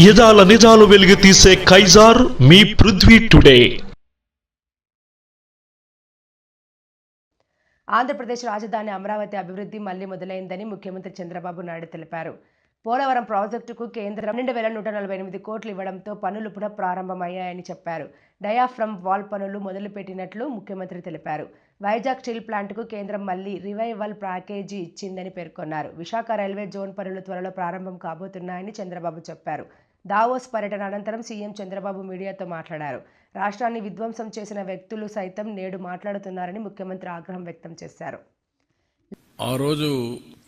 యదాల నిజాలు వెలుగు తీసే కైజార్ మీ పృథ్వీ టుడే. ఆంధ్రప్రదేశ్ రాజధాని అమరావతి అభివృద్ధి మళ్లీ మొదలైందని ముఖ్యమంత్రి చంద్రబాబు నాయుడు తెలిపారు. పోలవరం ప్రాజెక్టుకు కేంద్రం 12,148 కోట్లు ఇవ్వడంతో పనులు పునః ప్రారంభమయ్యాయని చెప్పారు. డయాఫ్రమ్ వాల్ పనులు మొదలుపెట్టినట్లు ముఖ్యమంత్రి తెలిపారు. వైజాగ్ స్టీల్ ప్లాంట్కు కేంద్రం మళ్లీ రివైవల్ ప్యాకేజీ ఇచ్చిందని పేర్కొన్నారు. విశాఖ రైల్వే జోన్ పనులు త్వరలో ప్రారంభం కాబోతున్నాయని చంద్రబాబు చెప్పారు. దావోస్ పర్యటన అనంతరం సీఎం చంద్రబాబు మీడియాతో మాట్లాడారు. రాష్ట్రాన్ని విధ్వంసం చేసిన వ్యక్తులు సైతం నేడు మాట్లాడుతున్నారని ముఖ్యమంత్రి ఆగ్రహం వ్యక్తం చేశారు. ఆ రోజు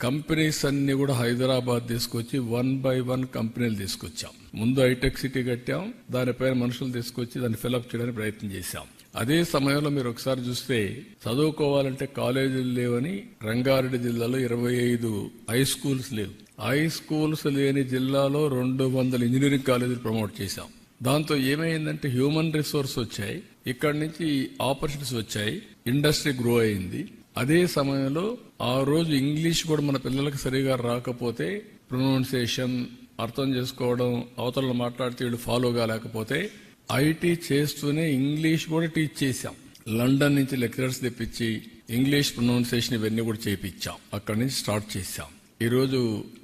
కంపెనీస్ అన్ని కూడా హైదరాబాద్ తీసుకొచ్చి 1 by 1 కంపెనీలు తీసుకొచ్చాం. ముందు హైటెక్ సిటీ కట్టాం, దానిపైన మనుషులు తీసుకొచ్చి దాన్ని ఫిల్అప్ చేయడానికి ప్రయత్నం చేశాం. అదే సమయంలో మీరు ఒకసారి చూస్తే చదువుకోవాలంటే కాలేజీలు లేవని రంగారెడ్డి జిల్లాలో 25 హై స్కూల్స్ లేవు. హై స్కూల్స్ లేని జిల్లాలో 200 ఇంజనీరింగ్ కాలేజీలు ప్రమోట్ చేశాం. దాంతో ఏమైందంటే హ్యూమన్ రిసోర్స్ వచ్చాయి, ఇక్కడి నుంచి ఆపర్చునిటీస్ వచ్చాయి, ఇండస్ట్రీ గ్రో అయింది. అదే సమయంలో ఆ రోజు ఇంగ్లీష్ కూడా మన పిల్లలకు సరిగా రాకపోతే ప్రొనౌన్సియేషన్ అర్థం చేసుకోవడం, అవతల మాట్లాడితే వీళ్ళు ఫాలో కాలేకపోతే ఐటీ చేస్తూనే ఇంగ్లీష్ కూడా టీచ్ చేశాం. లండన్ నుంచి లెక్చరర్స్ తెప్పించి ఇంగ్లీష్ ప్రొనౌన్సియేషన్ ఇవన్నీ కూడా చేయించాం. అక్కడి నుంచి స్టార్ట్ చేశాం. ఈ రోజు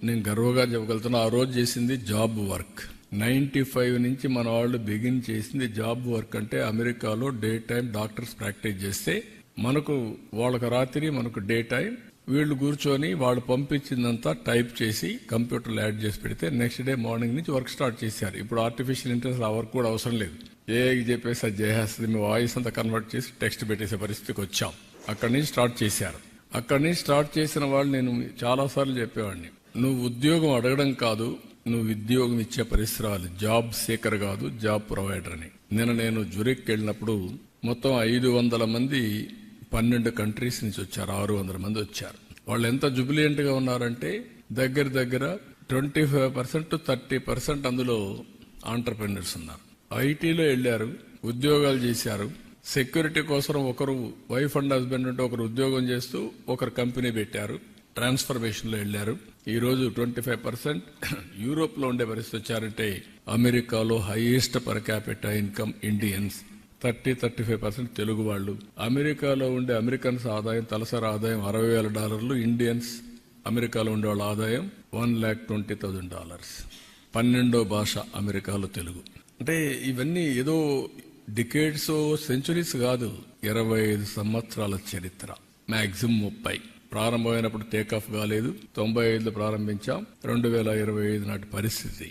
నేను గర్వంగా చెప్పగలుగుతున్నా, ఆ రోజు చేసింది జాబ్ వర్క్. 95 నుంచి మన వాళ్ళు బిగిన్ చేసింది జాబ్ వర్క్. అంటే అమెరికాలో డే టైం డాక్టర్స్ ప్రాక్టీస్ చేస్తే మనకు వాళ్ళకి రాత్రి, మనకు డే టైం, వీళ్ళు కూర్చొని వాళ్ళు పంపించిందంతా టైప్ చేసి కంప్యూటర్లో యాడ్ చేసి పెడితే నెక్స్ట్ డే మార్నింగ్ నుంచి వర్క్ స్టార్ట్ చేశారు. ఇప్పుడు ఆర్టిఫిషియల్ ఇంటెలిజెన్స్ ఆ వర్క్ కూడా అవసరం లేదు, ఏఐకి చెప్పేసి అది చేసేస్తుంది. మీ వాయిస్ అంతా కన్వర్ట్ చేసి టెక్స్ట్ పెట్టేసే పరిస్థితికి వచ్చాం. అక్కడి నుంచి స్టార్ట్ చేశారు. అక్కడి నుంచి స్టార్ట్ చేసిన వాళ్ళు నేను చాలాసార్లు చెప్పేవాడిని, నువ్వు ఉద్యోగం అడగడం కాదు, నువ్వు ఉద్యోగం ఇచ్చే పరిసరాలు, జాబ్ సీకర్ కాదు, జాబ్ ప్రొవైడర్ అని. నేను జురిక్ వెళ్ళినప్పుడు మొత్తం 500 మంది 12 కంట్రీస్ నుంచి వచ్చారు, 600 మంది వచ్చారు. వాళ్ళు ఎంత జుబిలియంట్ గా ఉన్నారంటే దగ్గర 25% to 30% అందులో ఆంటర్‌ప్రెన్యూర్స్ ఉన్నారు. ఐటీలో వెళ్ళారు, ఉద్యోగాలు చేశారు. సెక్యూరిటీ కోసం ఒకరు వైఫ్ అండ్ హస్బెండ్ ఉంటే ఒకరు ఉద్యోగం చేస్తూ ఒకరు కంపెనీ పెట్టారు. ట్రాన్స్ఫర్మేషన్ లో వెళ్లారు. ఈ రోజు 25% యూరోప్ లో ఉండే పరిస్థితి వచ్చారంటే అమెరికాలో highest per capital income Indians, 30-35% Telugu వాళ్ళు. అమెరికాలో ఉండే అమెరికన్స్ ఆదాయం, తలసరి ఆదాయం $60,000. ఇండియన్స్ అమెరికాలో ఉండే వాళ్ళ ఆదాయం $1,20,000. 12వ భాష అమెరికాలో తెలుగు. అంటే ఇవన్నీ ఏదో డికేడ్స్, సెంచురీస్ కాదు, 25 సంవత్సరాల చరిత్ర, మాక్సిమం 30. ప్రారంభమైనప్పుడు టేకాఫ్ కాలేదు, 95లో ప్రారంభించాం, 2025 నాటి పరిస్థితి.